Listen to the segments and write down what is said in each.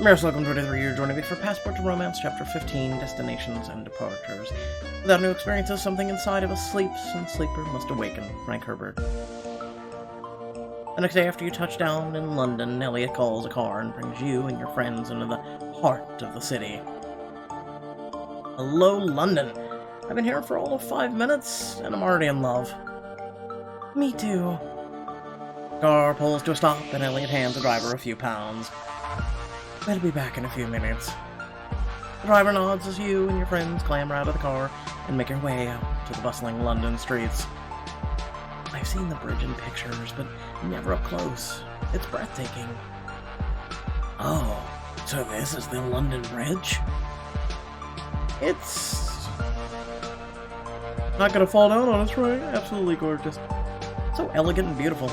Maris, welcome to whatever you're joining me for Passport to Romance, Chapter 15, Destinations and Departures. Without new experiences, something inside of us sleeps, and sleeper must awaken. Frank Herbert. The next day after you touch down in London, Elliot calls a car and brings you and your friends into the heart of the city. Hello, London. I've been here for all of 5 minutes, and I'm already in love. Me too. Car pulls to a stop, and Elliot hands the driver a few pounds. I'll be back in a few minutes. The driver nods as you and your friends clamber out of the car and make your way out to the bustling London streets. I've seen the bridge in pictures, but never up close. It's breathtaking. Oh, so this is the London Bridge? It's not gonna fall down on us, right? Absolutely gorgeous. So elegant and beautiful.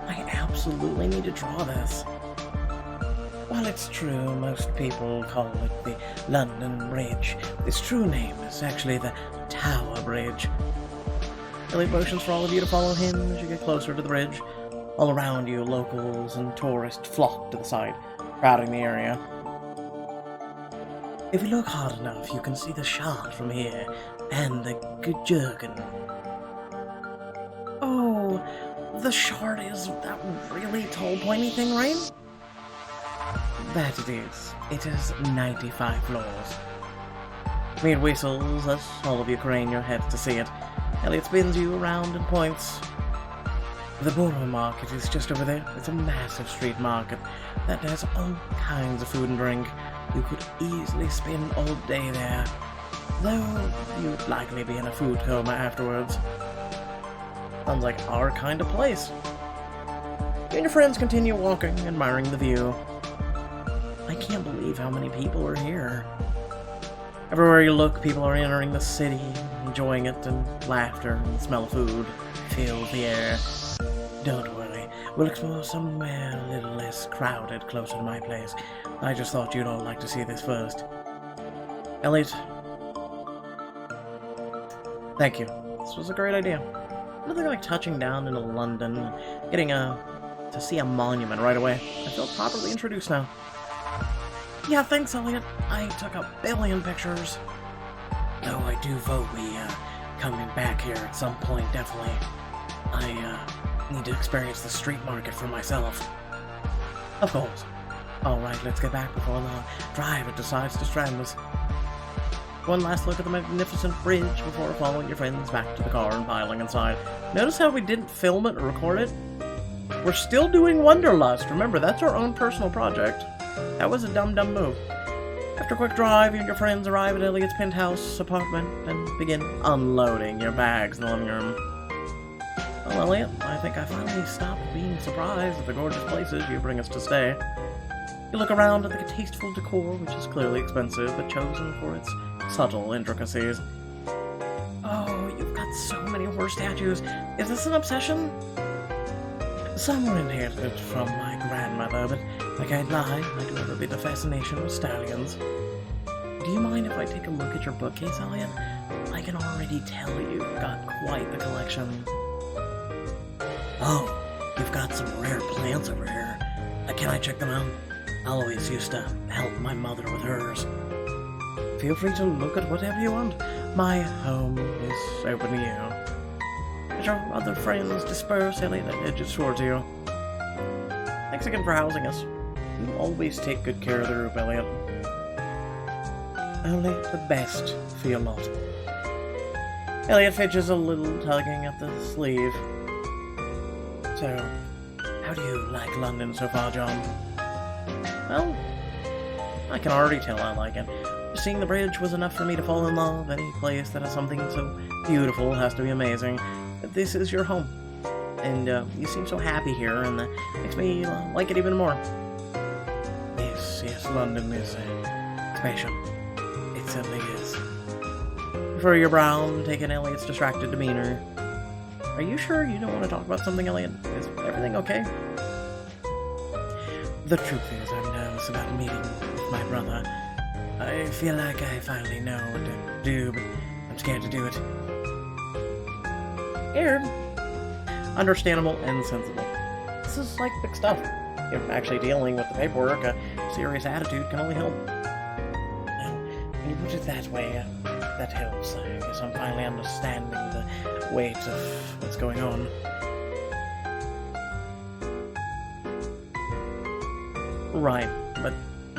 I absolutely need to draw this. While it's true, most people call it the London Bridge, its true name is actually the Tower Bridge. Elliot motions for all of you to follow him as you get closer to the bridge. All around you, locals and tourists flock to the side, crowding the area. If you look hard enough, you can see the Shard from here, and the Jurgen. Oh, the Shard is that really tall, pointy thing, right? That it is. It has 95 floors. Mead whistles as all of you crane your heads to see it. Elliot spins you around and points. The Borough Market is just over there. It's a massive street market that has all kinds of food and drink. You could easily spend all day there, though you'd likely be in a food coma afterwards. Sounds like our kind of place. You and your friends continue walking, admiring the view. I can't believe how many people are here. Everywhere you look, people are entering the city, enjoying it, and laughter and the smell of food fills the air. Don't worry, we'll explore somewhere a little less crowded closer to my place. I just thought you'd all like to see this first. Elliot, thank you. This was a great idea. Nothing like touching down into London and getting to see a monument right away. I feel properly introduced now. Yeah, thanks, Elliot. I took a billion pictures. Though I do vote we, coming back here at some point, definitely. I, need to experience the street market for myself. Of course. Alright, let's get back before the driver decides to strand us. One last look at the magnificent bridge before following your friends back to the car and piling inside. Notice how we didn't film it or record it? We're still doing Wanderlust. Remember, that's our own personal project. That was a dumb move. After a quick drive, you and your friends arrive at Elliot's penthouse apartment and begin unloading your bags in the living room. Well, Elliot, I think I finally stopped being surprised at the gorgeous places you bring us to stay. You look around at the tasteful decor, which is clearly expensive, but chosen for its subtle intricacies. Oh, you've got so many horse statues. Is this an obsession? Some were inherited from my grandmother, but I can't lie, I do have a bit of fascination with stallions. Do you mind if I take a look at your bookcase, Elliot? I can already tell you've got quite the collection. Oh, you've got some rare plants over here. Can I check them out? I always used to help my mother with hers. Feel free to look at whatever you want. My home is open to you. As your other friends disperse, Elliot edges towards you. Thanks again for housing us. You always take good care of the group, Elliot. Only the best for your lot. Elliot fidgets a little, tugging at the sleeve. So, how do you like London so far, John? Well, I can already tell I like it. Seeing the bridge was enough for me to fall in love. Any place that has something so beautiful has to be amazing. This is your home. And you seem so happy here, and that makes me like it even more. Yes, London is special. It certainly is. You furrow your brow and take in Elliot's distracted demeanor. Are you sure you don't want to talk about something, Elliot? Is everything okay? The truth is, I'm nervous about meeting with my brother. I feel like I finally know what to do, but I'm scared to do it. Scared? Understandable and sensible. This is like big stuff. If actually dealing with the paperwork, a serious attitude can only help. And when you put it that way, that helps. I guess I'm finally understanding the weight of what's going on. Right, but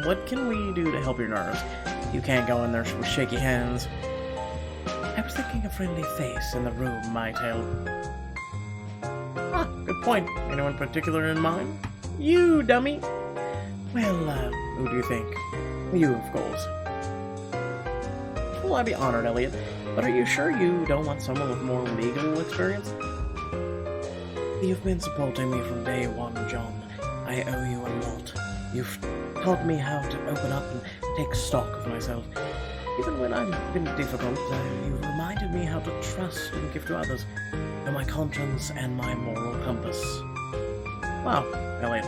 what can we do to help your nerves? You can't go in there with shaky hands. I was thinking a friendly face in the room might help. Ah, good point. Anyone particular in mind? You, dummy! Well, who do you think? You, of course. Well, I'd be honored, Elliot, but are you sure you don't want someone with more legal experience? You've been supporting me from day one, John. I owe you a lot. You've taught me how to open up and take stock of myself. Even when I've been difficult, you've reminded me how to trust and give to others. You're my conscience and my moral compass. Wow, Elliot.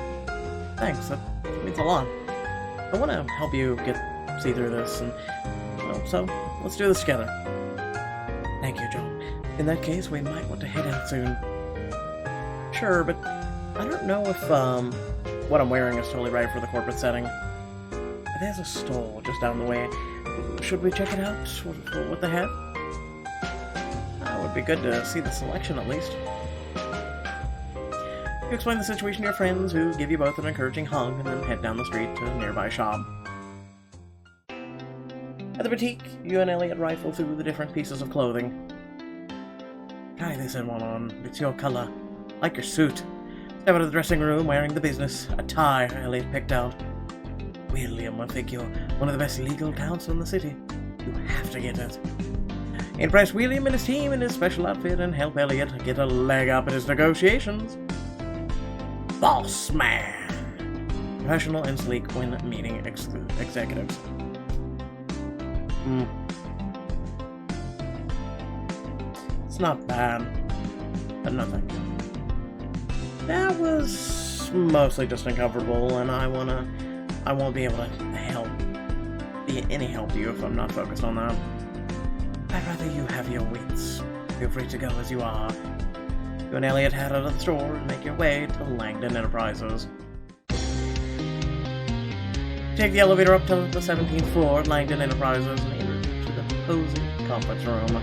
Thanks, that means a lot. I want to help you see through this, and, well, so let's do this together. Thank you, John. In that case, we might want to head out soon. Sure, but I don't know if, what I'm wearing is totally right for the corporate setting. There's a stall just down the way. Should we check it out? What they have? It would be good to see the selection at least. You explain the situation to your friends, who give you both an encouraging hug, and then head down the street to a nearby shop. At the boutique, you and Elliot rifle through the different pieces of clothing. Try this one on. It's your color. Like your suit. Step out of the dressing room wearing the business attire Elliot picked out. William, I think you're one of the best legal counsel in the city. You have to get it. Impress William and his team in his special outfit and help Elliot get a leg up in his negotiations. Boss man! Professional and sleek when meeting executives. It's not bad, but nothing. That was mostly just uncomfortable, and I won't be able to be any help to you if I'm not focused on that. I'd rather you have your wits. Feel free to go as you are. You and Elliot head out of the store and make your way to Langdon Enterprises. Take the elevator up to the 17th floor at Langdon Enterprises and enter to the cozy conference room.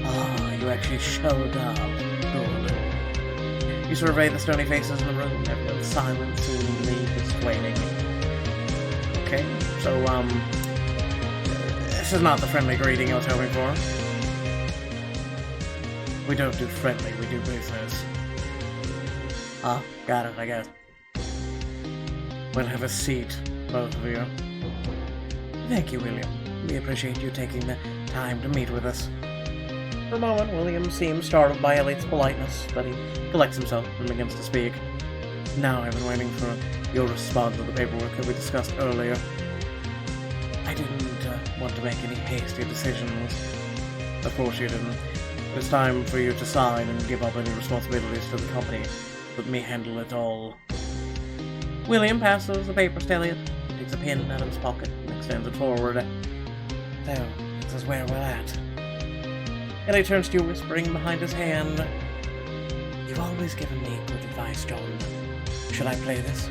Ah, you actually showed up. Good. You survey the stony faces in the room, everyone's silent, seemingly dissuading. Okay, so, this is not the friendly greeting I was hoping for. We don't do friendly, we do business. Ah, got it, I guess. Well, have a seat, both of you. Thank you, William. We appreciate you taking the time to meet with us. For a moment, William seems startled by Elliot's politeness, but he collects himself and begins to speak. Now I've been waiting for your response to the paperwork that we discussed earlier. I didn't want to make any hasty decisions. Of course you didn't. It's time for you to sign and give up any responsibilities to the company. Let me handle it all. William passes the papers to Elliot. He takes a pen out of his pocket and extends it forward. So, this is where we're at. Elliot turns to you, whispering behind his hand. You've always given me good advice, John. Should I play this?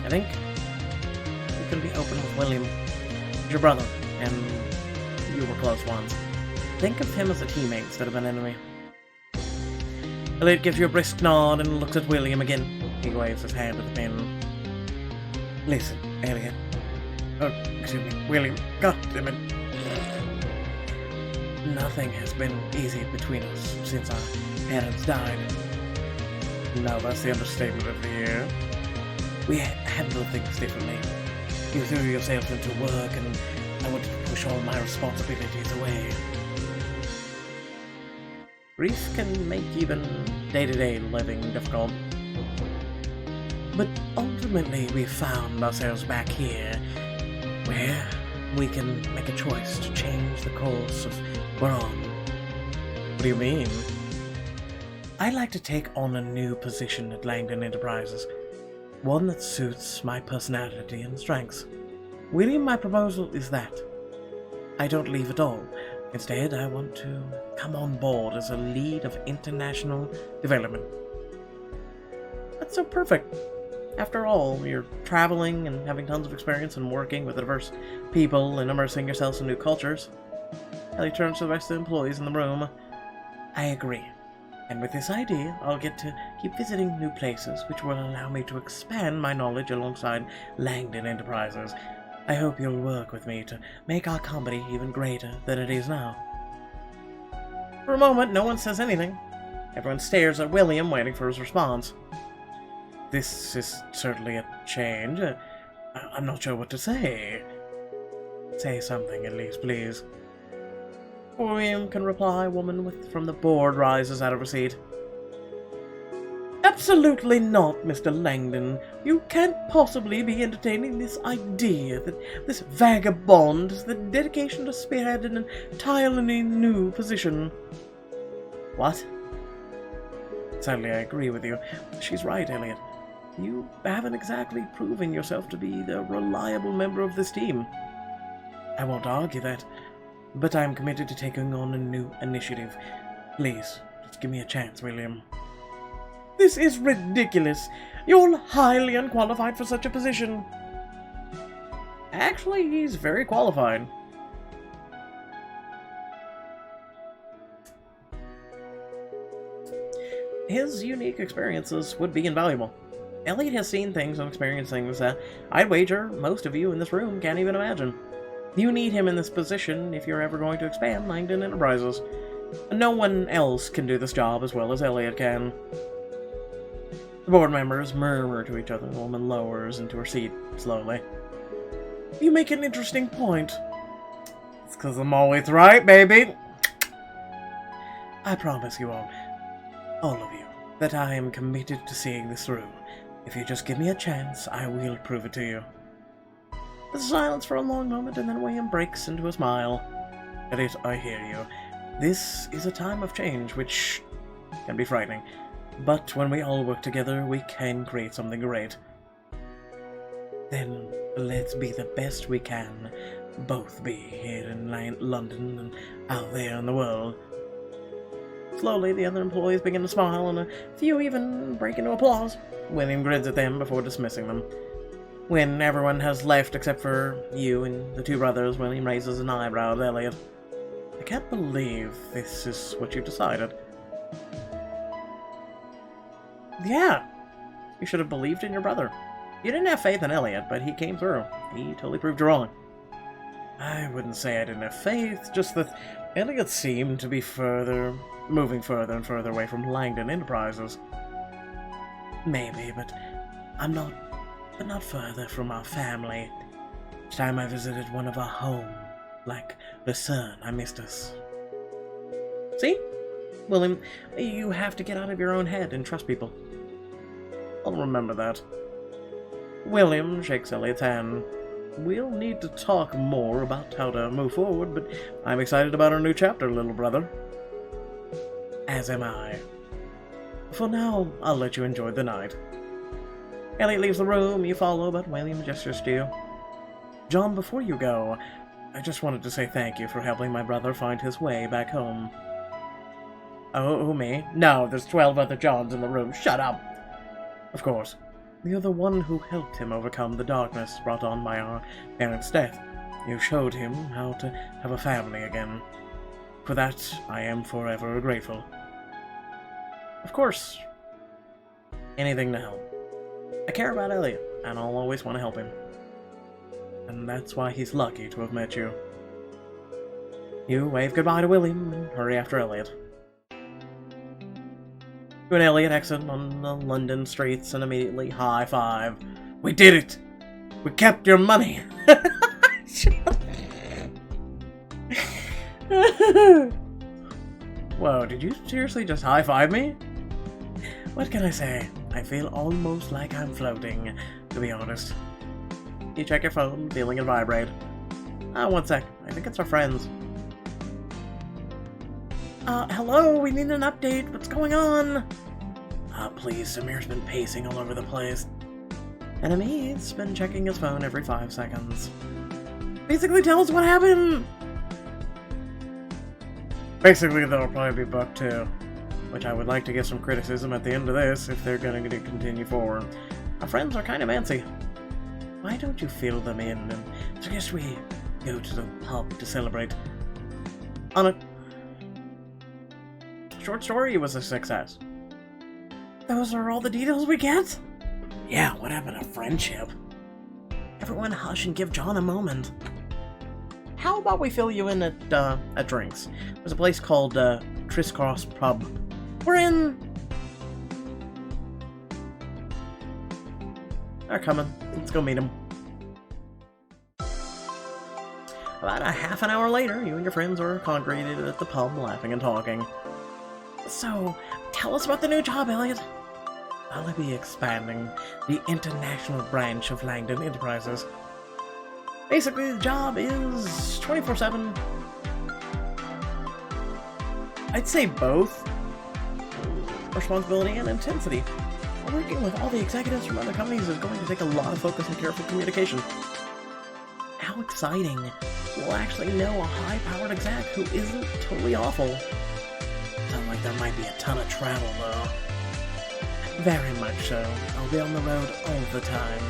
I think you can be open with William. He's your brother, and you were close once. Think of him as a teammate instead of an enemy. Elliot gives you a brisk nod and looks at William again. He waves his hand at the pen. Listen, Elliot. Oh, excuse me, William. God damn it. Nothing has been easy between us since our parents died. No, that's the understatement of the year. We handled things differently. You threw yourself into work, and I wanted to push all my responsibilities away. Grief can make even day-to-day living difficult. But ultimately, we found ourselves back here, where we can make a choice to change the course of we're on. What do you mean? I'd like to take on a new position at Langdon Enterprises. One that suits my personality and strengths. William, my proposal is that I don't leave at all. Instead, I want to come on board as a lead of international development. That's so perfect. After all, you're traveling and having tons of experience and working with diverse people and immersing yourselves in new cultures. Ellie turns to the rest of the employees in the room. I agree. And with this idea, I'll get to keep visiting new places, which will allow me to expand my knowledge alongside Langdon Enterprises. I hope you'll work with me to make our company even greater than it is now. For a moment, no one says anything. Everyone stares at William, waiting for his response. This is certainly a change. I'm not sure what to say. Say something at least, please. Before William can reply, a woman from the board rises out of her seat. Absolutely not, Mr. Langdon. You can't possibly be entertaining this idea that this vagabond has the dedication to spearhead an entirely new position. What? Sadly, I agree with you. She's right, Elliot. You haven't exactly proven yourself to be the reliable member of this team. I won't argue that, but I'm committed to taking on a new initiative. Please, just give me a chance, William. This is ridiculous. You're highly unqualified for such a position. Actually, he's very qualified. His unique experiences would be invaluable. Elliot has seen things and experienced things that I'd wager most of you in this room can't even imagine. You need him in this position if you're ever going to expand Langdon Enterprises. No one else can do this job as well as Elliot can. The board members murmur to each other. The woman lowers into her seat slowly. You make an interesting point. It's because I'm always right, baby. I promise you all of you, that I am committed to seeing this through. If you just give me a chance, I will prove it to you. There's silence for a long moment, and then William breaks into a smile. Elliot, I hear you. This is a time of change, which can be frightening. But when we all work together, we can create something great. Then let's be the best we can both be here in London and out there in the world. Slowly, the other employees begin to smile, and a few even break into applause. William grins at them before dismissing them. When everyone has left except for you and the two brothers, William raises an eyebrow at Elliot. I can't believe this is what you decided. Yeah, you should have believed in your brother. You didn't have faith in Elliot, but he came through. He totally proved you wrong. I wouldn't say I didn't have faith, just that Elliot seemed to be moving further and further away from Langdon Enterprises. Maybe, but not further from our family. Each time I visited one of our home, like Lucerne, I missed us. See? William, you have to get out of your own head and trust people. I'll remember that. William shakes Elliot's hand. We'll need to talk more about how to move forward, but I'm excited about our new chapter, little brother. As am I. For now, I'll let you enjoy the night. Elliot leaves the room, you follow, but William gestures to you. John, before you go, I just wanted to say thank you for helping my brother find his way back home. Oh, who, me? No, there's 12 other Johns in the room. Shut up! Of course. You're the one who helped him overcome the darkness brought on by our parents' death. You showed him how to have a family again. For that, I am forever grateful. Of course. Anything to help. I care about Elliot, and I'll always want to help him. And that's why he's lucky to have met you. You wave goodbye to William and hurry after Elliot. You and Elliot exit on the London streets and immediately high-five. We did it! We kept your money! Whoa, did you seriously just high-five me? What can I say? I feel almost like I'm floating, to be honest. You check your phone, feeling it vibrate. One sec. I think it's our friends. Hello, we need an update. What's going on? Please, Samir's been pacing all over the place. And Amit's been checking his phone every 5 seconds. Basically, tell us what happened! Basically, there'll probably be Book 2, which I would like to get some criticism at the end of this if they're going to continue forward. Our friends are kind of antsy. Why don't you fill them in and suggest we go to the pub to celebrate? On a short story, it was a success. Those are all the details we get? Yeah, what happened to friendship? Everyone hush and give John a moment. How about we fill you in at drinks? There's a place called Crisscross Pub. We're in... They're coming. Let's go meet them. About a half an hour later, you and your friends are congregated at the pub, laughing and talking. So, tell us about the new job, Elliot. I'll be expanding the international branch of Langdon Enterprises. Basically, the job is 24/7. I'd say both responsibility and intensity. Working with all the executives from other companies is going to take a lot of focus and careful communication. How exciting! We'll actually know a high-powered exec who isn't totally awful. Sounds like there might be a ton of travel, though. Very much so. I'll be on the road all the time.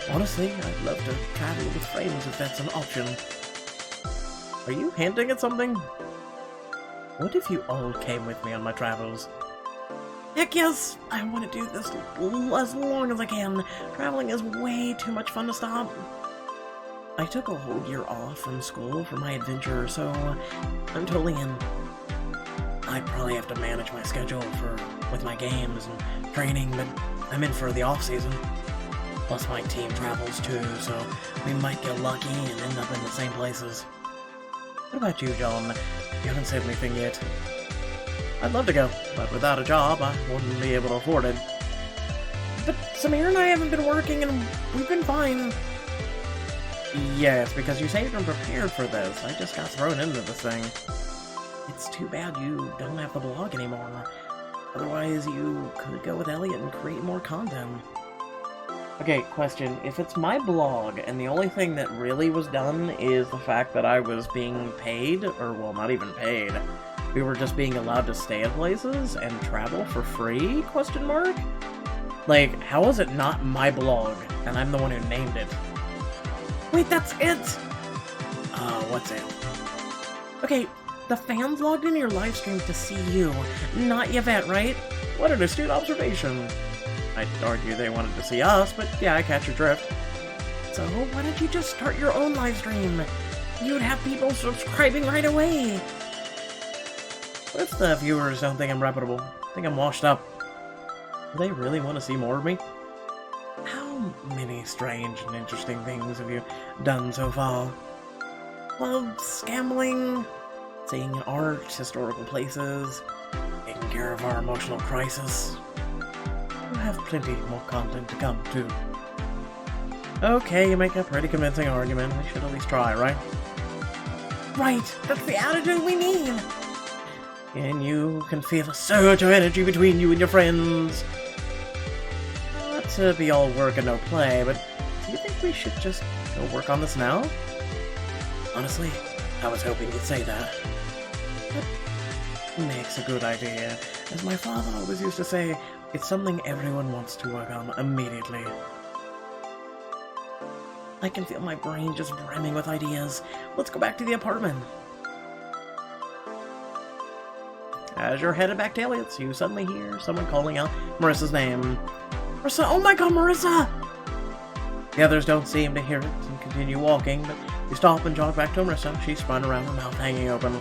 Honestly, I'd love to travel with friends if that's an option. Are you hinting at something? What if you all came with me on my travels? Heck yes! I want to do this as long as I can. Traveling is way too much fun to stop. I took a whole year off from school for my adventure, so I'm totally in. I'd probably have to manage my schedule with my games and training, but I'm in for the off-season. Plus my team travels too, so we might get lucky and end up in the same places. What about you, John? You haven't said anything yet. I'd love to go, but without a job, I wouldn't be able to afford it. But Samir and I haven't been working and we've been fine. Yes, because you saved and prepared for this. I just got thrown into this thing. It's too bad you don't have the blog anymore. Otherwise, you could go with Elliot and create more content. Okay, question. If it's my blog, and the only thing that really was done is the fact that I was being paid, or, well, not even paid, we were just being allowed to stay at places and travel for free, question mark? Like, how is it not my blog, and I'm the one who named it? Wait, that's it! What's it? Okay, the fans logged into your livestream to see you, not Yvette, right? What an astute observation. I'd argue they wanted to see us, but yeah, I catch your drift. So, why don't you just start your own livestream? You'd have people subscribing right away. What if the viewers don't think I'm reputable? Think I'm washed up? Do they really want to see more of me? How many strange and interesting things have you done so far? Clubs, gambling, seeing art, historical places, taking care of our emotional crisis. We'll have plenty more content to come, too. Okay, you make a pretty convincing argument. We should at least try, right? Right! That's the attitude we need! And you can feel a surge of energy between you and your friends. Not to be all work and no play, but do you think we should just go work on this now? Honestly, I was hoping you'd say that. That makes a good idea. As my father always used to say, it's something everyone wants to work on immediately. I can feel my brain just brimming with ideas. Let's go back to the apartment. As you're headed back to Elliot's, you suddenly hear someone calling out Marissa's name. Marissa! Oh my god, Marissa! The others don't seem to hear it and continue walking, but you stop and jog back to Marissa. She's spun around, her mouth hanging open.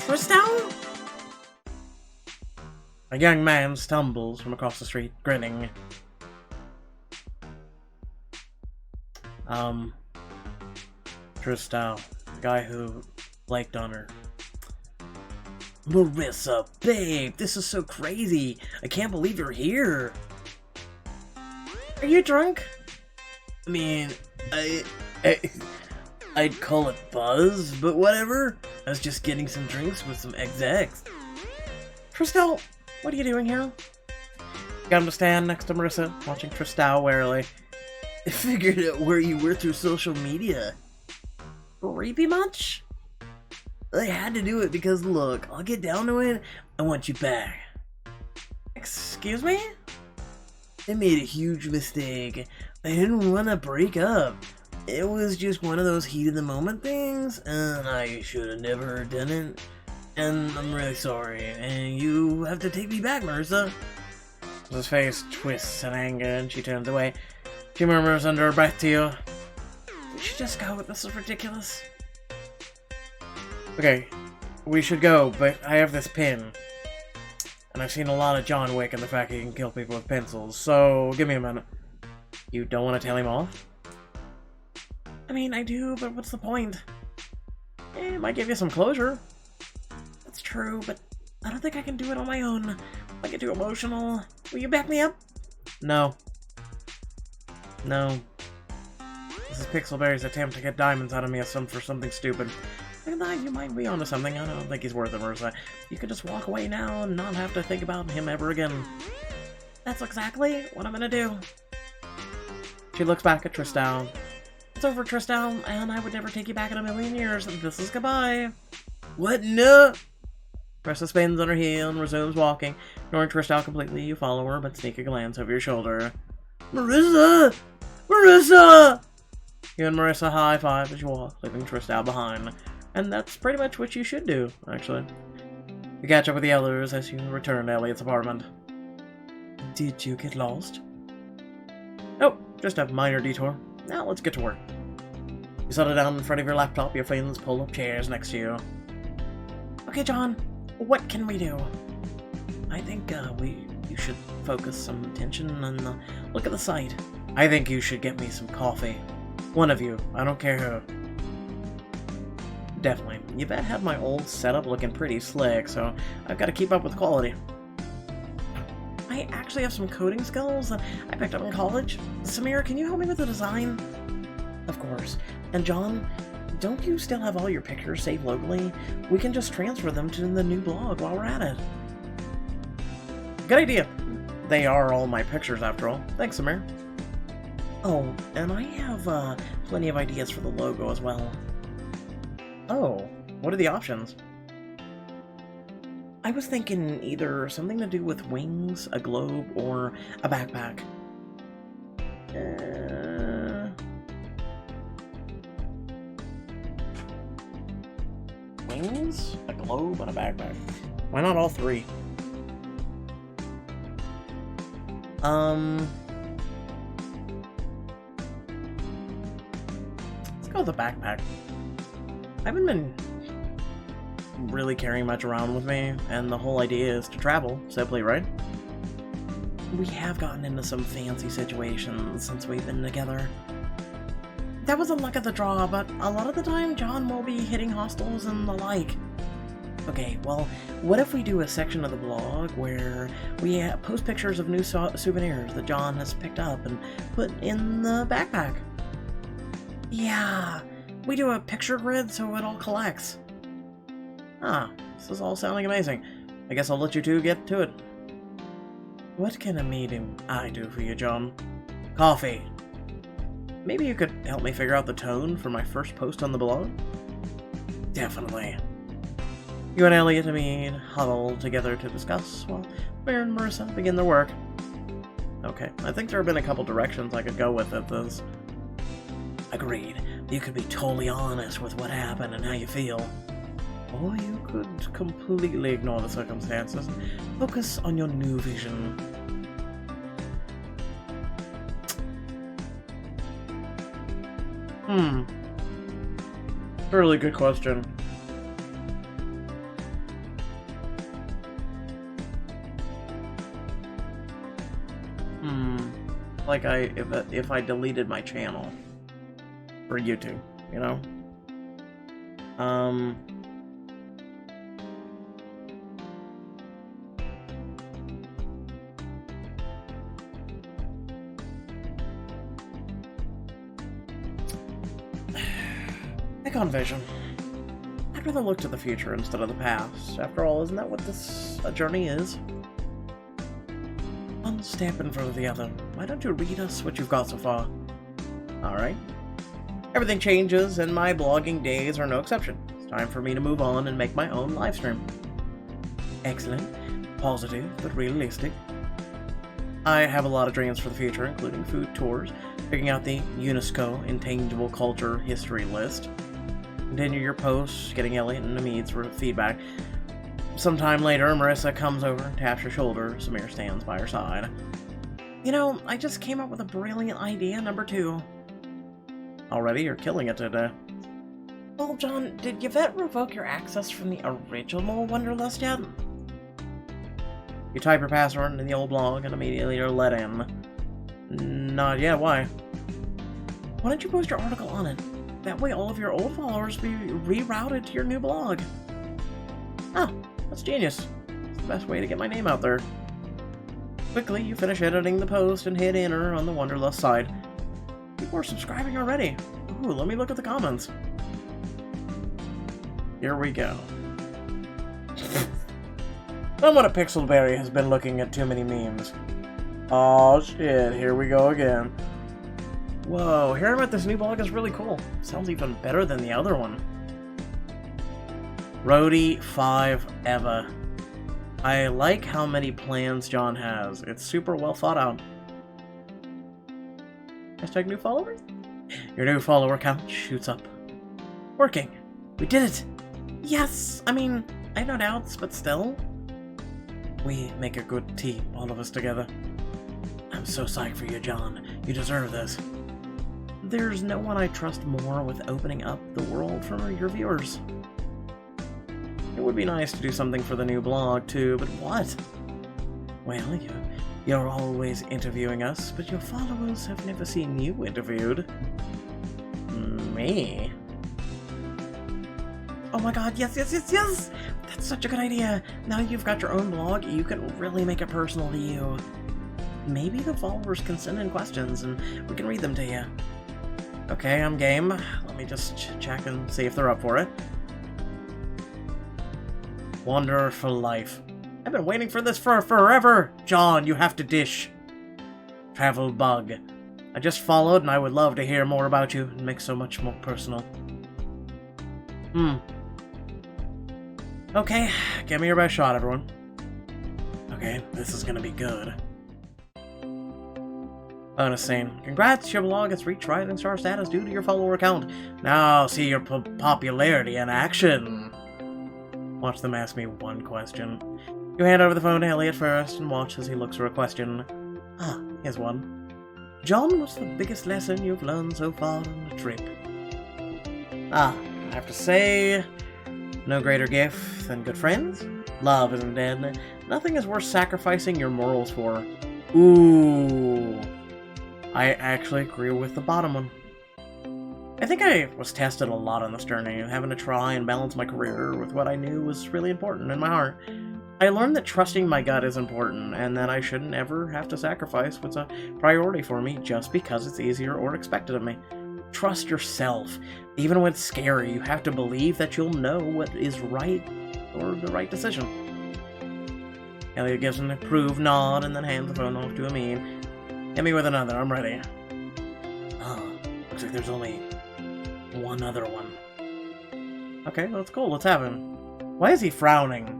Tristan? A young man stumbles from across the street, grinning. Tristan, the guy who flaked on her. Marissa, babe, this is so crazy. I can't believe you're here. Are you drunk? I mean, I'd call it buzz, but whatever. I was just getting some drinks with some execs. Tristan, what are you doing here? Got him to stand next to Marissa, watching Tristan warily. I figured out where you were through social media. Creepy much? I had to do it because, look, I'll get down to it. I want you back. Excuse me? I made a huge mistake. I didn't want to break up. It was just one of those heat-of-the-moment things, and I should have never done it. And I'm really sorry, and you have to take me back, Marissa. His face twists in anger, and she turns away. She murmurs under her breath to you, "We should just go. This is ridiculous." Okay, we should go, but I have this pin. And I've seen a lot of John Wick and the fact he can kill people with pencils, so give me a minute. You don't want to tell him off? I mean, I do, but what's the point? It might give you some closure. That's true, but I don't think I can do it on my own. I get too emotional. Will you back me up? No. No. This is Pixelberry's attempt to get diamonds out of me for something stupid. And you might be onto something. I don't think he's worth it, Marissa. You could just walk away now and not have to think about him ever again. That's exactly what I'm gonna do. She looks back at Tristan. It's over, Tristan, and I would never take you back in a million years. This is goodbye. What? No! Marissa spins on her heel and resumes walking. Ignoring Tristan completely, you follow her, but sneak a glance over your shoulder. Marissa! Marissa! You and Marissa high-five as you walk, leaving Tristan behind. And that's pretty much what you should do, actually. You catch up with the others as you return to Elliot's apartment. Did you get lost? Oh, just a minor detour. Now let's get to work. You settle down in front of your laptop, your friends pull up chairs next to you. Okay, John, what can we do? I think you should focus some attention and look at the site. I think you should get me some coffee. One of you, I don't care who. Definitely. You bet had my old setup looking pretty slick, so I've got to keep up with quality. I actually have some coding skills I picked up in college. Samir, can you help me with the design? Of course. And John, don't you still have all your pictures saved locally? We can just transfer them to the new blog while we're at it. Good idea. They are all my pictures after all. Thanks, Samir. Oh, and I have plenty of ideas for the logo as well. Oh, what are the options? I was thinking either something to do with wings, a globe, or a backpack. Wings, a globe, and a backpack. Why not all three? Let's go with the backpack. I haven't been really carrying much around with me, and the whole idea is to travel, simply, right? We have gotten into some fancy situations since we've been together. That was a luck of the draw, but a lot of the time John will be hitting hostels and the like. Okay, well, what if we do a section of the blog where we post pictures of new souvenirs that John has picked up and put in the backpack? Yeah, we do a picture grid so it all collects. Ah, this is all sounding amazing. I guess I'll let you two get to it. What can a meeting I do for you, John? Coffee. Maybe you could help me figure out the tone for my first post on the blog? Definitely. You and Elliot and me huddle together to discuss while Bear and Marissa begin their work. Okay, I think there have been a couple directions I could go with it. This. Agreed. You could be totally honest with what happened and how you feel. Or you could completely ignore the circumstances and focus on your new vision. Really good question. Like if I deleted my channel for YouTube, you know? Icon vision. I'd rather look to the future instead of the past. After all, isn't that what this journey is? One step in front of the other. Why don't you read us what you've got so far? Alright. Everything changes, and my blogging days are no exception. Time for me to move on and make my own live stream. Excellent. Positive, but realistic. I have a lot of dreams for the future, including food tours, picking out the UNESCO Intangible Culture History list. Continue your posts, getting Elliot and Namid's feedback. Sometime later, Marissa comes over and taps her shoulder. Samir stands by her side. You know, I just came up with a brilliant idea, number 2. Already, you're killing it today. Well, John, did Yvette revoke your access from the original Wonderlust yet? You type your password into the old blog and immediately you're let in. Not yet, why? Why don't you post your article on it? That way all of your old followers will be rerouted to your new blog. Oh, that's genius. It's the best way to get my name out there. Quickly, you finish editing the post and hit enter on the Wonderlust side. People are subscribing already. Ooh, let me look at the comments. Here we go. Someone at Pixelberry has been looking at too many memes. Oh shit, here we go again. Whoa, hearing about this new blog is really cool. Sounds even better than the other one. Rody 5 Eva. I like how many plans John has. It's super well thought out. Hashtag new follower? Your new follower count shoots up. Working. We did it! Yes! I mean, I have no doubts, but still. We make a good team, all of us together. I'm so psyched for you, John. You deserve this. There's no one I trust more with opening up the world for your viewers. It would be nice to do something for the new blog, too, but what? Well, you're always interviewing us, but your followers have never seen you interviewed. Me? Oh my god, yes, yes, yes, yes! That's such a good idea! Now you've got your own blog, you can really make it personal to you. Maybe the followers can send in questions and we can read them to you. Okay, I'm game. Let me just check and see if they're up for it. Wander for life. I've been waiting for this for forever! John, you have to dish. Travel bug. I just followed and I would love to hear more about you and make so much more personal. Okay, give me your best shot, everyone. Okay, this is gonna be good. Bonus scene. Congrats, your blog has reached rising star status due to your follower count. Now see your popularity in action. Watch them ask me one question. You hand over the phone to Elliot first and watch as he looks for a question. Ah, here's one. John, what's the biggest lesson you've learned so far on the trip? Ah, I have to say, no greater gift than good friends. Love isn't dead. Nothing is worth sacrificing your morals for. Ooh. I actually agree with the bottom one. I think I was tested a lot on this journey, having to try and balance my career with what I knew was really important in my heart. I learned that trusting my gut is important, and that I shouldn't ever have to sacrifice what's a priority for me just because it's easier or expected of me. Trust yourself. Even when it's scary, you have to believe that you'll know what is right or the right decision. Elliot gives an approved nod and then hands the phone off to Amin. Hit me with another, I'm ready. Oh, looks like there's only one other one. Okay, that's cool, let's have him. Why is he frowning?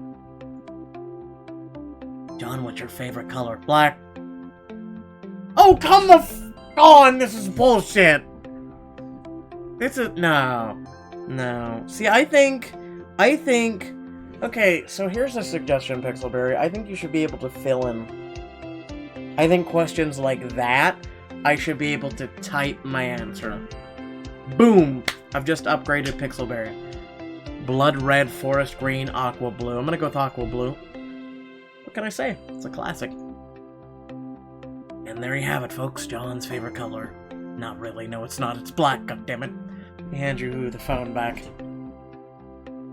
John, what's your favorite color? Black. Oh, come the f on! This is bullshit! This is... No. No. See, I think... Okay, so here's a suggestion, Pixelberry. I think you should be able to fill in... I think questions like that, I should be able to type my answer. Boom! I've just upgraded Pixelberry. Blood red, forest green, aqua blue. I'm gonna go with aqua blue. What can I say? It's a classic. And there you have it, folks. John's favorite color. Not really. No, it's not. It's black, goddammit. I hand you the phone back.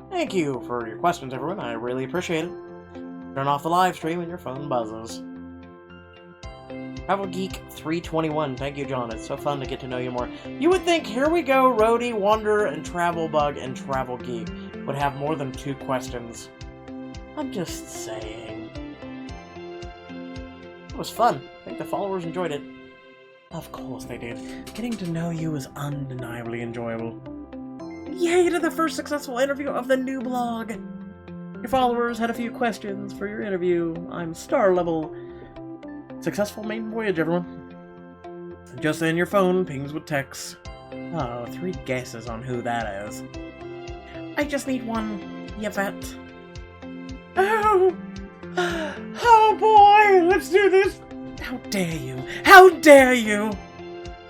Thank you for your questions, everyone. I really appreciate it. Turn off the live stream and your phone buzzes. Travel Geek 321. Thank you, John. It's so fun to get to know you more. You would think, here we go, Rody, Wander, and Travel Bug, and Travel Geek would have more than 2 questions. I'm just saying. It was fun. I think the followers enjoyed it. Of course they did. Getting to know you is undeniably enjoyable. Yay to the first successful interview of the new blog! Your followers had a few questions for your interview. I'm star level. Successful maiden voyage, everyone. Just then your phone pings with texts. Oh, 3 guesses on who that is. I just need one, Yvette. Oh! Oh boy, let's do this! How dare you! How dare you!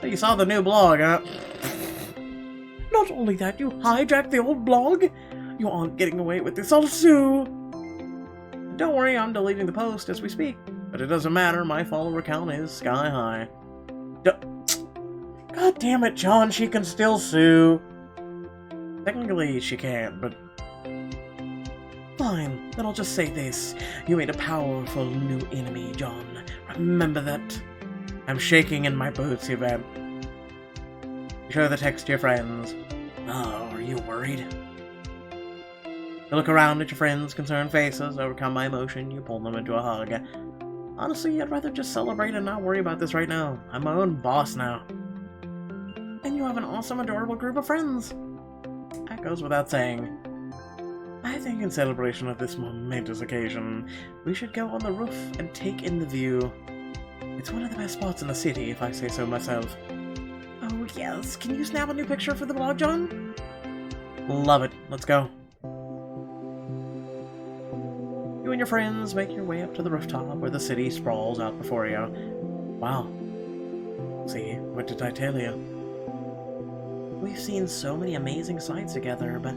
So you saw the new blog, huh? Not only that, you hijacked the old blog? You aren't getting away with this, I'll sue! Don't worry, I'm deleting the post as we speak. But it doesn't matter, my follower count is sky high. God damn it, John, she can still sue. Technically, she can't, but... Fine, then I'll just say this. You made a powerful new enemy, John. Remember that. I'm shaking in my boots, Yvette. Show the text to your friends. Oh, are you worried? You look around at your friends' concerned faces, overcome by emotion, you pull them into a hug. Honestly, I'd rather just celebrate and not worry about this right now. I'm my own boss now. And you have an awesome, adorable group of friends. That goes without saying. I think in celebration of this momentous occasion, we should go on the roof and take in the view. It's one of the best spots in the city, if I say so myself. Oh yes, can you snap a new picture for the blog, John? Love it, let's go. You and your friends make your way up to the rooftop where the city sprawls out before you. Wow. See, what did I tell you? We've seen so many amazing sights together, but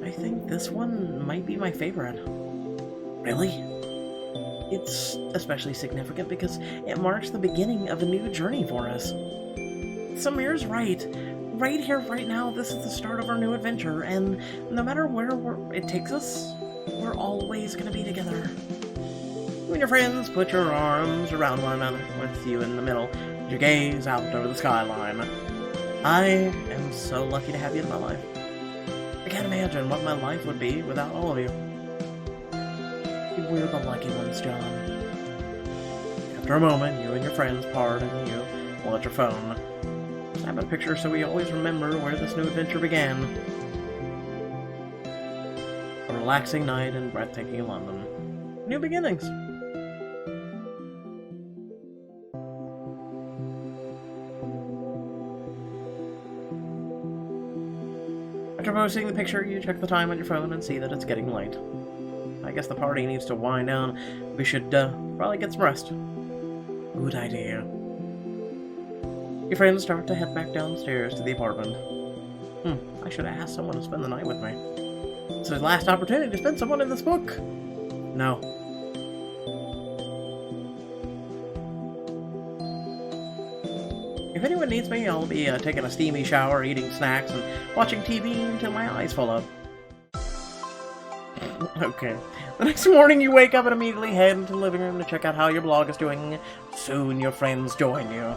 I think this one might be my favorite. Really? It's especially significant because it marks the beginning of a new journey for us. Samir's right. Right here, right now, this is the start of our new adventure, and no matter where it takes us, we're always gonna be together. You and your friends put your arms around one another, with you in the middle. You gaze out over the skyline. I am so lucky to have you in my life. I can't imagine what my life would be without all of you. We're the lucky ones, John. After a moment, you and your friends part and you pull out your phone. Snap a picture so we always remember where this new adventure began. A relaxing night in breathtaking London. New beginnings. After posting the picture, you check the time on your phone and see that it's getting late. I guess the party needs to wind down. We should probably get some rest. Good idea. Your friends start to head back downstairs to the apartment. I should have asked someone to spend the night with me. It's his last opportunity to spend someone in this book. No. If anyone needs me, I'll be taking a steamy shower, eating snacks, and watching TV until my eyes fall out. Okay. The next morning you wake up and immediately head into the living room to check out how your blog is doing. Soon your friends join you.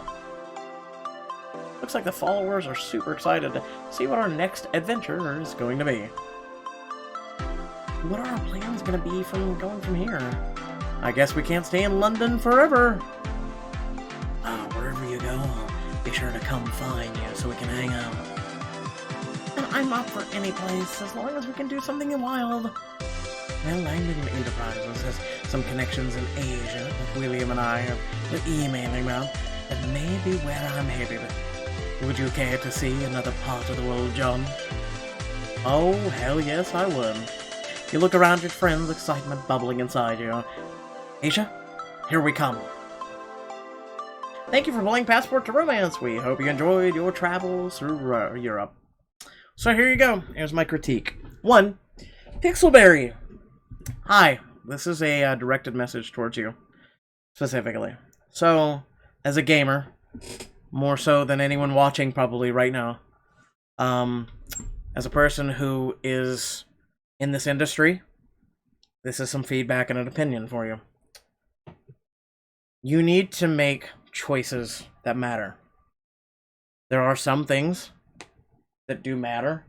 Looks like the followers are super excited to see what our next adventure is going to be. What are our plans going to be going from here? I guess we can't stay in London forever. Wherever you go, be sure to come find you so we can hang out. And I'm up for any place, as long as we can do something wild. Well, Langdon Enterprises has some connections in Asia that William and I are emailing about. That may be where I'm headed. Would you care to see another part of the world, John? Oh, hell yes, I would. You look around at your friends, excitement bubbling inside you. Asia, here we come. Thank you for playing Passport to Romance. We hope you enjoyed your travels through Europe. So here you go. Here's my critique. 1. Pixelberry. Hi, this is a directed message towards you, specifically. So, as a gamer, more so than anyone watching probably right now, as a person who is in this industry, this is some feedback and an opinion for you. You need to make choices that matter. There are some things that do matter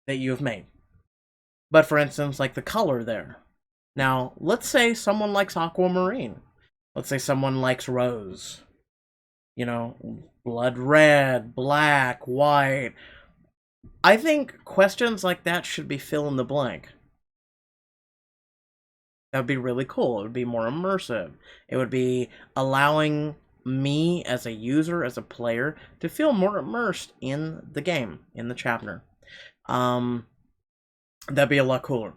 that you have made. But for instance, like the color there. Now, let's say someone likes aquamarine. Let's say someone likes rose. You know, blood red, black, white, I think questions like that should be fill in the blank. That would be really cool. It would be more immersive. It would be allowing me as a user, as a player, to feel more immersed in the game, in the chapter. Um, that'd be a lot cooler.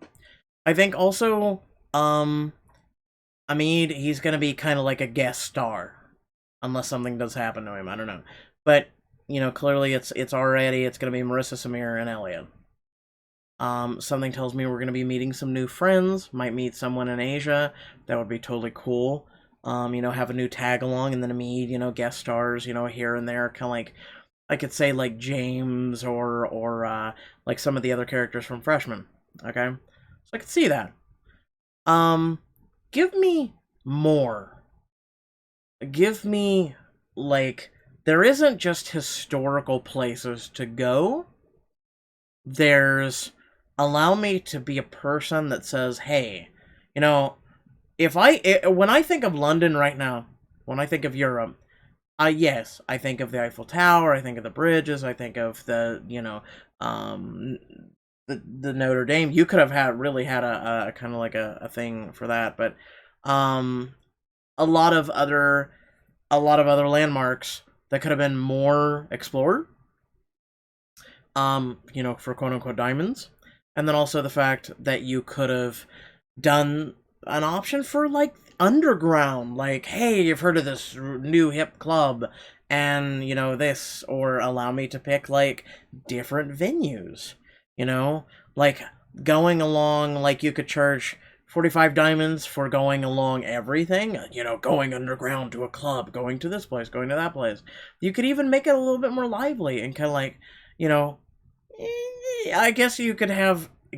I think also, Amid, he's gonna be kind of like a guest star, unless something does happen to him. I don't know, but you know, clearly it's gonna be Marissa, Samir, and Elliot. Something tells me we're gonna be meeting some new friends. Might meet someone in Asia. That would be totally cool. You know, have a new tag along, and then meet, you know, guest stars, you know, here and there, kind of like I could say like James or like some of the other characters from Freshman. Okay, so I could see that. Um, give me more. Give me, like, there isn't just historical places to go. There's, allow me to be a person that says, hey, you know, when I think of London right now, when I think of Europe, yes, I think of the Eiffel Tower, I think of the bridges, I think of the, you know, um, the Notre Dame. You could have had a kind of like a thing for that, but um, a lot of other landmarks that could have been more explored. You know, for quote unquote diamonds, and then also the fact that you could have done an option for like underground, like, hey, you've heard of this new hip club, and you know this, or allow me to pick like different venues, you know, like going along, like you could charge 45 diamonds for going along everything, you know, going underground to a club, going to this place, going to that place. You could even make it a little bit more lively and kind of like, you know, I guess you could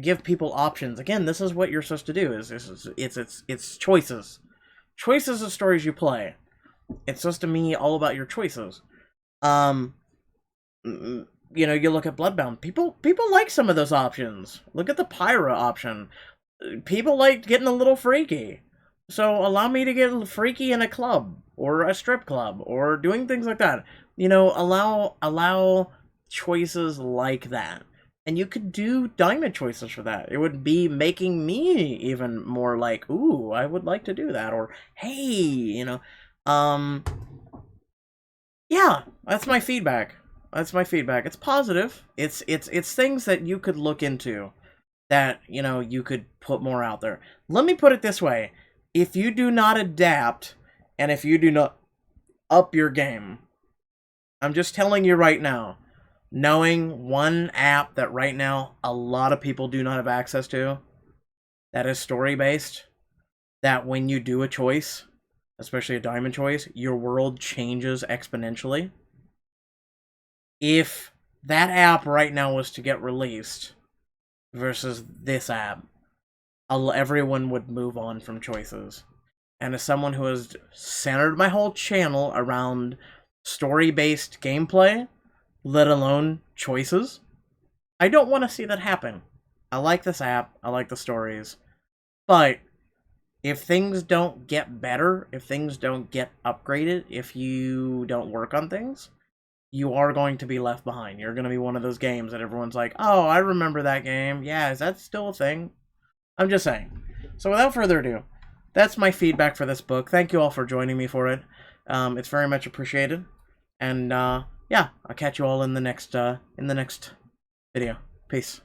give people options. Again, this is what you're supposed to do. It's choices, choices of stories you play. It's supposed to be all about your choices. Um, you know, you look at Bloodbound. People like some of those options. Look at the Pyra option. People like getting a little freaky. So allow me to get freaky in a club or a strip club or doing things like that. You know, allow choices like that. And you could do diamond choices for that. It would be making me even more like, ooh, I would like to do that. Or, hey, you know. Um, yeah, that's my feedback. That's my feedback. It's positive. It's things that you could look into, that, you know, you could put more out there. Let me put it this way. If you do not adapt, and if you do not up your game, I'm just telling you right now, knowing one app that right now a lot of people do not have access to, that is story based, that when you do a choice, especially a diamond choice, your world changes exponentially. If that app right now was to get released versus this app, everyone would move on from choices. And as someone who has centered my whole channel around story-based gameplay, let alone choices, I don't want to see that happen. I like this app, I like the stories, but if things don't get better, if things don't get upgraded, if you don't work on things, you are going to be left behind. You're going to be one of those games that everyone's like, oh, I remember that game. Yeah, is that still a thing? I'm just saying. So without further ado, that's my feedback for this book. Thank you all for joining me for it. It's very much appreciated. And yeah, I'll catch you all in the next video. Peace.